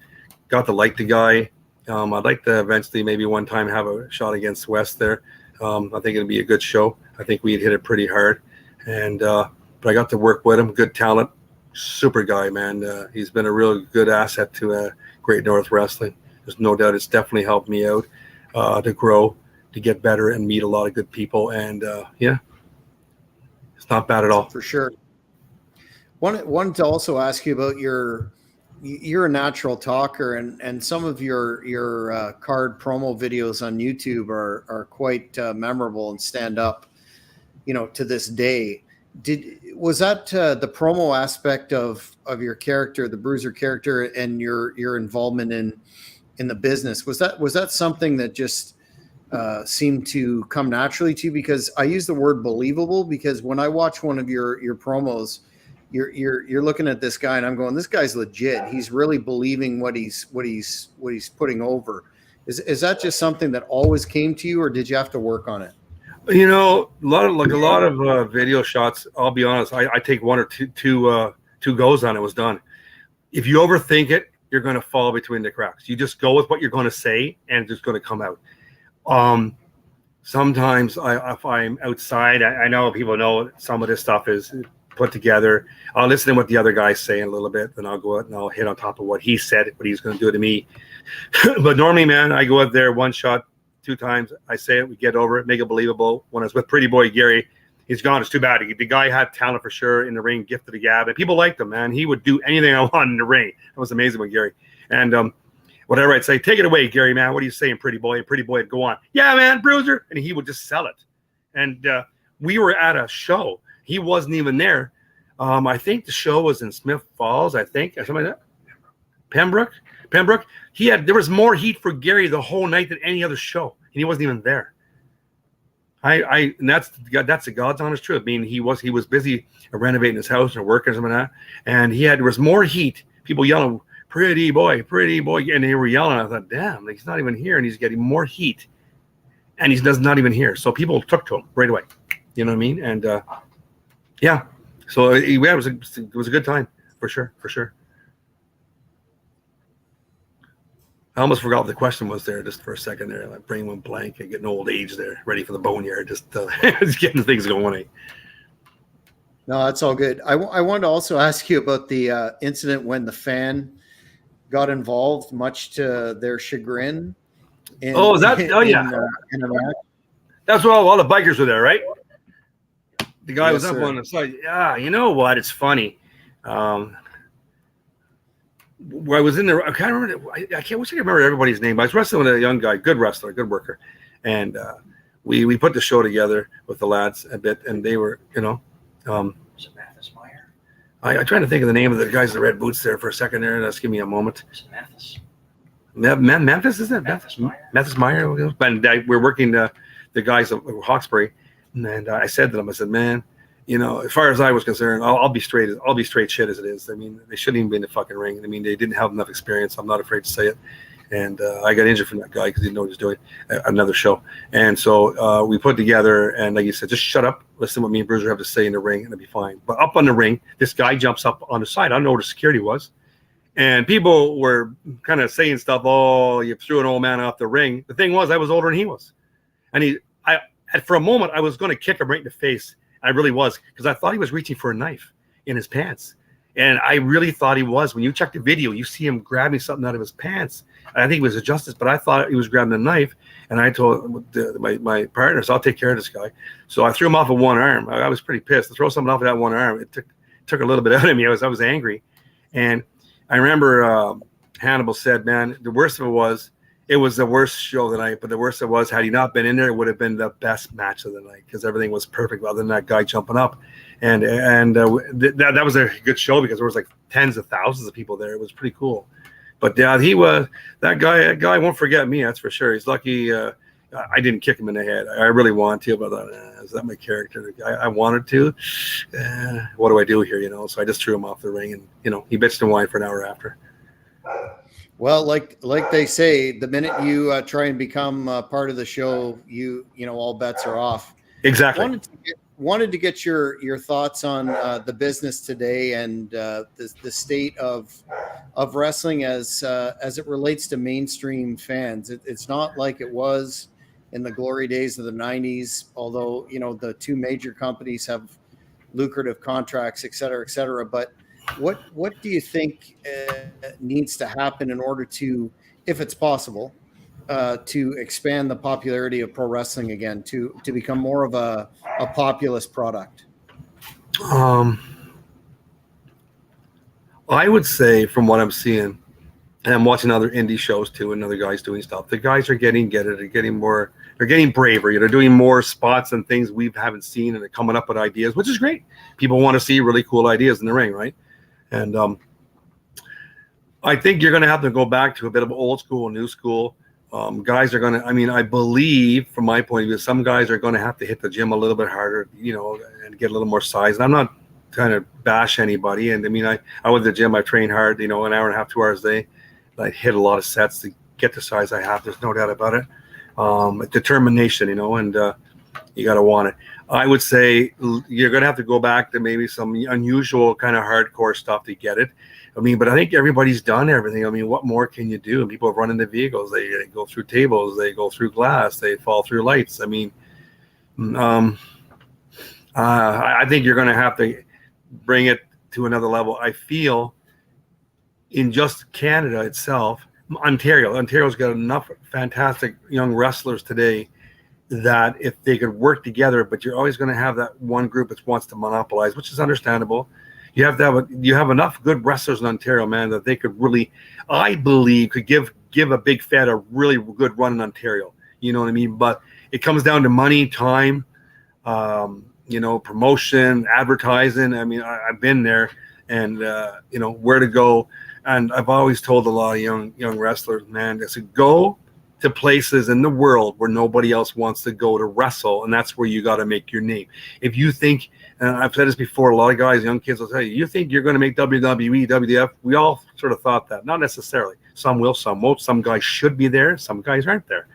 Got to like the guy. I'd like to eventually maybe one time have a shot against West there. I think it'd be a good show. I think we'd hit it pretty hard. And but I got to work with him. Good talent, super guy, man. He's been a real good asset to Great North Wrestling. There's no doubt. It's definitely helped me out to grow, to get better, and meet a lot of good people. And it's not bad at all. For sure. Wanted to also ask you about you're a natural talker, and some of your card promo videos on YouTube are quite memorable and stand up, to this day. Was that the promo aspect of your character, the Bruiser character, and your involvement in the business? Was that something that just seemed to come naturally to you? Because I use the word believable, because when I watch one of your promos, you're looking at this guy, and I'm going, this guy's legit. He's really believing what he's putting over. Is that just something that always came to you, or did you have to work on it? You know, a lot of video shots. I'll be honest. I take one or two goes on it, was done. If you overthink it, you're going to fall between the cracks. You just go with what you're going to say, and it's just going to come out. Sometimes if I'm outside, I know people know some of this stuff is put together. I'll listen to what the other guy's saying a little bit, then I'll go out and I'll hit on top of what he said, what he's going to do to me. But normally, man, I go out there one shot, 2 times. I say it, we get over it, make it believable. When I was with Pretty Boy Gary, he's gone. It's too bad. The guy had talent for sure in the ring, gifted a gab, and people liked him, man. He would do anything I want in the ring. That was amazing with Gary. And whatever I'd say, take it away, Gary, man. What are you saying, Pretty Boy? And Pretty Boy would go on, yeah, man, Bruiser. And he would just sell it. And we were at a show. He wasn't even there. I think the show was in Smith Falls, I think, or something like that. Pembroke. There was more heat for Gary the whole night than any other show, and he wasn't even there. And that's the God's honest truth. I mean, he was busy renovating his house and working something like that, and there was more heat. People yelling, pretty boy, and they were yelling. I thought, damn, he's not even here, and he's getting more heat, and he's not even here. So people took to him right away. You know what I mean? And yeah, so it was a good time for sure. I almost forgot what the question was there just for a second there. My brain went blank. I getting old age there, ready for the boneyard, just getting things going. No, that's all good. I wanted to also ask you about the incident when the fan got involved, much to their chagrin. In a match. That's where all the bikers were there, right? The guy was up sir. on the side. Yeah, you know what? It's funny. I was in there. I can't remember. I wish I could remember everybody's name. But I was wrestling with a young guy, good wrestler, good worker, and we put the show together with the lads a bit, and they were, Was it Mathis Meyer? I'm trying to think of the name of the guys in the red boots there for a second there. Just give me a moment. Was it Mathis? Memphis, is it? Mathis Meyer. Mathis Meyer. And we're working the guys of Hawkesbury, and I said to them, I said, man, you know, as far as I was concerned, I'll be straight shit as it is. I mean, they shouldn't even be in the fucking ring. I mean, they didn't have enough experience. I'm not afraid to say it. And I got injured from that guy because he didn't know what he was doing. Another show. And so we put together, and like you said, just shut up, listen to what me and Bruiser have to say in the ring, and it'll be fine. But up on the ring, this guy jumps up on the side. I don't know where the security was. And people were kind of saying stuff, oh, you threw an old man off the ring. The thing was, I was older than he was. And for a moment, I was going to kick him right in the face. I really was, because I thought he was reaching for a knife in his pants. And I really thought he was. When you check the video, you see him grabbing something out of his pants. I think it was a justice, but I thought he was grabbing a knife. And I told my partners, I'll take care of this guy. So I threw him off of one arm. I was pretty pissed. To throw something off of that one arm, it took a little bit out of me. I was angry. And I remember Hannibal said, man, the worst of it was the worst show of the night, but the worst it was, had he not been in there, it would have been the best match of the night because everything was perfect other than that guy jumping up. And that was a good show because there was like tens of thousands of people there. It was pretty cool. But yeah, that guy won't forget me, that's for sure. He's lucky I didn't kick him in the head. I really wanted to, but I thought, is that my character? I wanted to. What do I do here, you know? So I just threw him off the ring, and, you know, he bitched and whined for an hour after. Well, like they say, the minute you try and become part of the show, you know, all bets are off. Exactly. Wanted to get your thoughts on the business today and the state of wrestling as it relates to mainstream fans. It's not like it was in the glory days of the 90s, although, you know, the two major companies have lucrative contracts, et cetera, but what do you think needs to happen in order to, if it's possible, to expand the popularity of pro wrestling again, to become more of a populist product? I would say, from what I'm seeing, and I'm watching other indie shows too, and other guys doing stuff, the guys are getting braver. They're doing more spots and things we haven't seen, and they're coming up with ideas, which is great. People want to see really cool ideas in the ring, right? And I think you're going to have to go back to a bit of old school, new school. Guys are going to, I believe, from my point of view, some guys are going to have to hit the gym a little bit harder, you know, and get a little more size. And I'm not kind of bash anybody. And I mean, I went to the gym, I trained hard, an hour and a half, 2 hours a day. I hit a lot of sets to get the size I have. There's no doubt about it. Determination, and you got to want it. I would say you're going to have to go back to maybe some unusual kind of hardcore stuff to get it. I mean, but I think everybody's done everything. I mean, what more can you do? And people run into vehicles. They go through tables. They go through glass. They fall through lights. I mean, I think you're going to have to bring it to another level. I feel in just Canada itself, Ontario's got enough fantastic young wrestlers today that if they could work together, but you're always going to have that one group that wants to monopolize, which is understandable. You have enough good wrestlers in Ontario, man, that they could really, I believe, could give a big Fed a really good run in Ontario. You know what I mean? But it comes down to money, time, promotion, advertising. I mean, I've been there, and where to go. And I've always told a lot of young wrestlers, man, I said, go to places in the world where nobody else wants to go to wrestle, and that's where you got to make your name. If you think, and I've said this before, a lot of guys, young kids will tell you, you think you're going to make WWE, WWF? We all sort of thought that. Not necessarily. Some will, some won't. Some guys should be there. Some guys aren't there.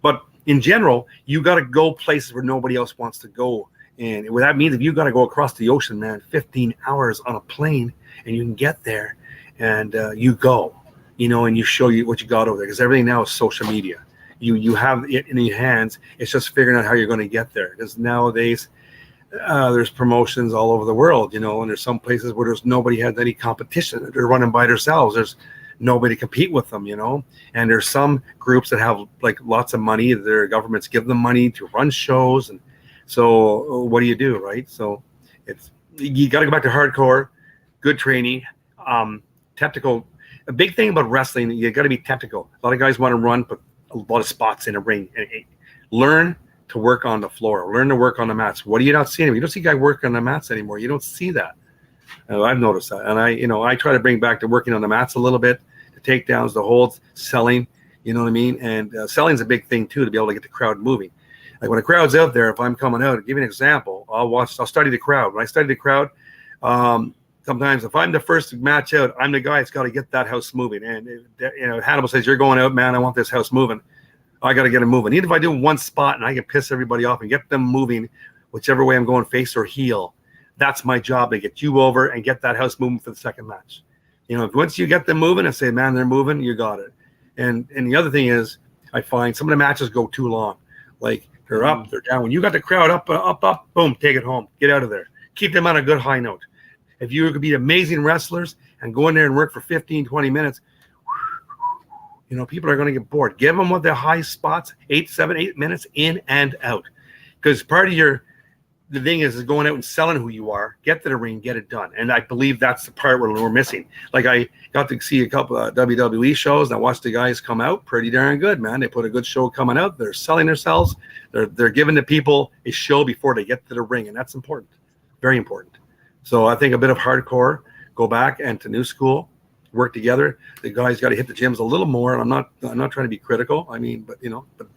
But in general, you got to go places where nobody else wants to go. And what that means, if you got to go across the ocean, man, 15 hours on a plane, and you can get there, and you go. And you show you what you got over there, because everything now is social media. You have it in your hands. It's just figuring out how you're going to get there. Because nowadays, there's promotions all over the world, and there's some places where there's nobody has any competition. They're running by themselves. There's nobody to compete with them, And there's some groups that have like lots of money. Their governments give them money to run shows, and so what do you do, right? So you got to go back to hardcore, good training, technical. A big thing about wrestling, you got to be technical. A lot of guys want to run, but a lot of spots in a ring. Learn to work on the floor. Learn to work on the mats. What are you not seeing? You don't see guys work on the mats anymore. You don't see that. I've noticed that, and I try to bring back to working on the mats a little bit, the takedowns, the holds, selling. You know what I mean? And selling's a big thing too, to be able to get the crowd moving. Like when a crowd's out there, if I'm coming out, I'll give you an example. I'll study the crowd. When I study the crowd, sometimes if I'm the first match out, I'm the guy that's got to get that house moving. And Hannibal says, "You're going out, man. I want this house moving. I got to get it moving." Even if I do one spot and I can piss everybody off and get them moving, whichever way I'm going, face or heel, that's my job, to get you over and get that house moving for the second match. Once you get them moving and say, "Man, they're moving," you got it. And the other thing is, I find some of the matches go too long. Like they're up, they're down. When you got the crowd up, boom, take it home. Get out of there. Keep them on a good high note. If you could be amazing wrestlers and go in there and work for 15, 20 minutes, people are going to get bored. Give them what their high spots, 8 minutes in and out. Because part of the thing is going out and selling who you are, get to the ring, get it done. And I believe that's the part where we're missing. Like I got to see a couple of WWE shows, and I watched the guys come out pretty darn good, man. They put a good show coming out. They're selling themselves. They're giving the people a show before they get to the ring, and that's important. Very important. So I think a bit of hardcore, go back and to new school, work together. The guys got to hit the gyms a little more. And I'm not trying to be critical. I mean, but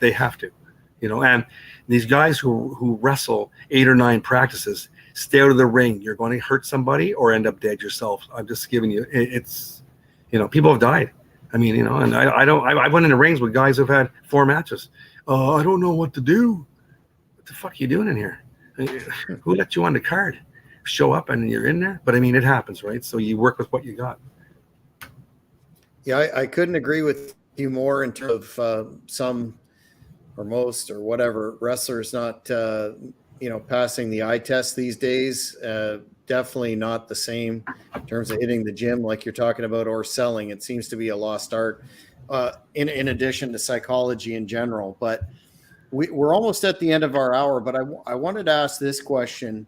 they have to, and these guys who wrestle 8 or 9 practices, stay out of the ring. You're going to hurt somebody or end up dead yourself. I'm just giving you, it's, people have died. I mean, and I went into rings with guys who've had 4 matches. I don't know what to do. What the fuck are you doing in here? Who let you on the card? Show up and you're in there. But I mean, it happens, right? So you work with what you got. Yeah, I couldn't agree with you more in terms of some or most or whatever wrestlers not passing the eye test these days. Definitely not the same in terms of hitting the gym like you're talking about, or selling. It seems to be a lost art, in addition to psychology in general. But we're almost at the end of our hour, but I wanted to ask this question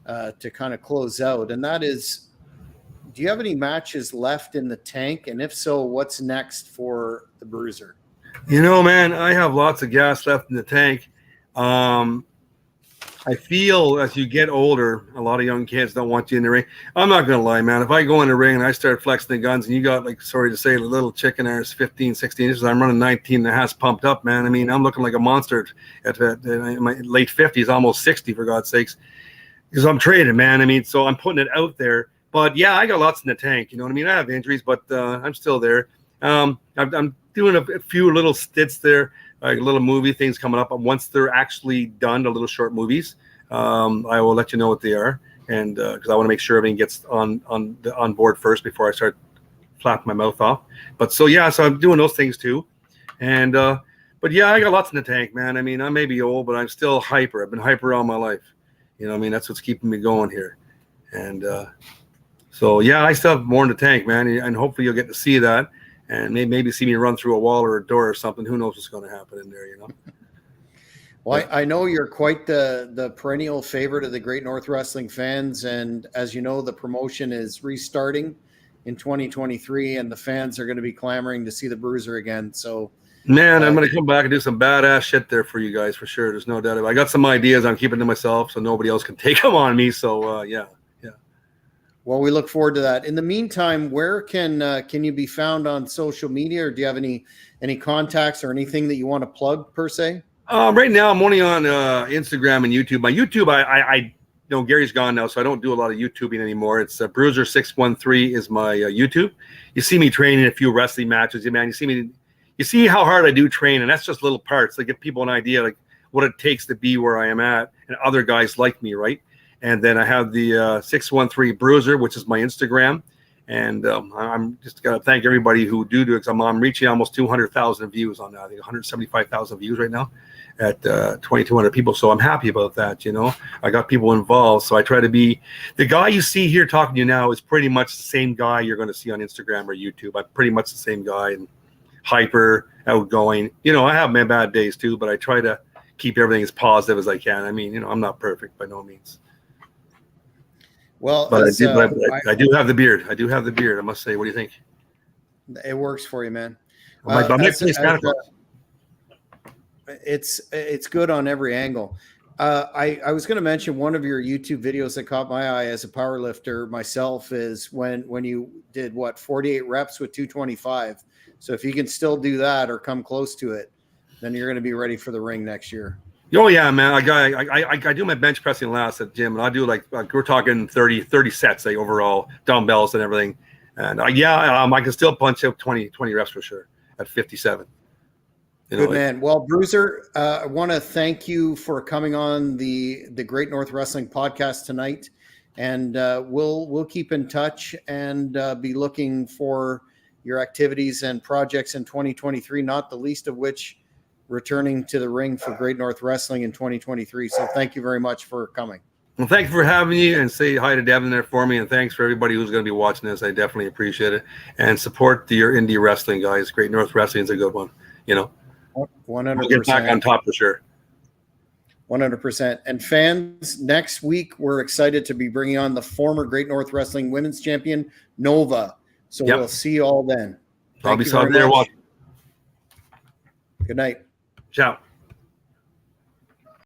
to kind of close out, and that is, do you have any matches left in the tank? And if so, what's next for the Bruiser? Man, I have lots of gas left in the tank. I feel as you get older, a lot of young kids don't want you in the ring. I'm not going to lie, man. If I go in the ring and I start flexing the guns and you got, like, sorry to say, a little chicken there is 15, 16 inches, I'm running 19 and a half pumped up, man. I mean, I'm looking like a monster at my late 50s, almost 60, for God's sakes. because I'm trading, man. I mean, so I'm putting it out there. But yeah, I got lots in the tank. You know what I mean? I have injuries, but I'm still there. I'm doing a few little stints there, like little movie things coming up. And once they're actually done, the little short movies, I will let you know what they are. And because I want to make sure everything gets on board first before I start flapping my mouth off. But so yeah, so I'm doing those things too. And but yeah, I got lots in the tank, man. I mean, I may be old, but I'm still hyper. I've been hyper all my life. You know what I mean? That's what's keeping me going here. And so yeah, I still have more in the tank, man. And hopefully you'll get to see that, and maybe see me run through a wall or a door or something. Who knows what's going to happen in there, you know? Well, I know you're quite the perennial favorite of the Great North Wrestling fans, and as you know, the promotion is restarting in 2023, and the fans are going to be clamoring to see the Bruiser again. So, man, I'm going to come back and do some badass shit there for you guys, for sure. There's no doubt about it. I got some ideas. I'm keeping to myself so nobody else can take them on me. So, yeah. Well, we look forward to that. In the meantime, where can you be found on social media, or do you have any contacts or anything that you want to plug per se? Right now, I'm only on Instagram and YouTube. My YouTube, I know Gary's gone now, so I don't do a lot of YouTubing anymore. It's Bruiser 613 is my YouTube. You see me training a few wrestling matches, man. You see how hard I do train, and that's just little parts. They give people an idea like what it takes to be where I am at, and other guys like me, right? And then I have the 613 Bruiser, which is my Instagram. And I'm just got to thank everybody who do it, because I'm reaching almost 200,000 views on that. I think 175,000 views right now at 2,200 people. So I'm happy about that. You know, I got people involved. So I try to be the guy you see here talking to you now is pretty much the same guy you're going to see on Instagram or YouTube. I'm pretty much the same guy, and hyper, outgoing. You know, I have my bad days too, but I try to keep everything as positive as I can. I mean, you know, I'm not perfect by no means. Well, but I do have the beard. I do have the beard, I must say. What do you think? It works for you, man. It's good on every angle. I was going to mention one of your YouTube videos that caught my eye as a power lifter myself is when you did 48 reps with 225. So if you can still do that or come close to it, then you're going to be ready for the ring next year. Oh yeah, man. I do my bench pressing last at the gym, and I do like we're talking 30 sets, like overall dumbbells and everything. And I can still punch out 20 reps for sure at 57. Good man. Well, Bruiser, I want to thank you for coming on the Great North Wrestling podcast tonight, and we'll keep in touch and be looking for your activities and projects in 2023. Not the least of which returning to the ring for Great North Wrestling in 2023. So thank you very much for coming. Well, thank you for having me, and say hi to Devin there for me. And thanks for everybody who's going to be watching this. I definitely appreciate it. And support your indie wrestling, guys. Great North Wrestling is a good one. You know, 100%. We'll get back on top for sure. 100%. And fans, next week, we're excited to be bringing on the former Great North Wrestling Women's Champion, Nova. So we'll see you all then. I'll be there watching. Good night. Ciao.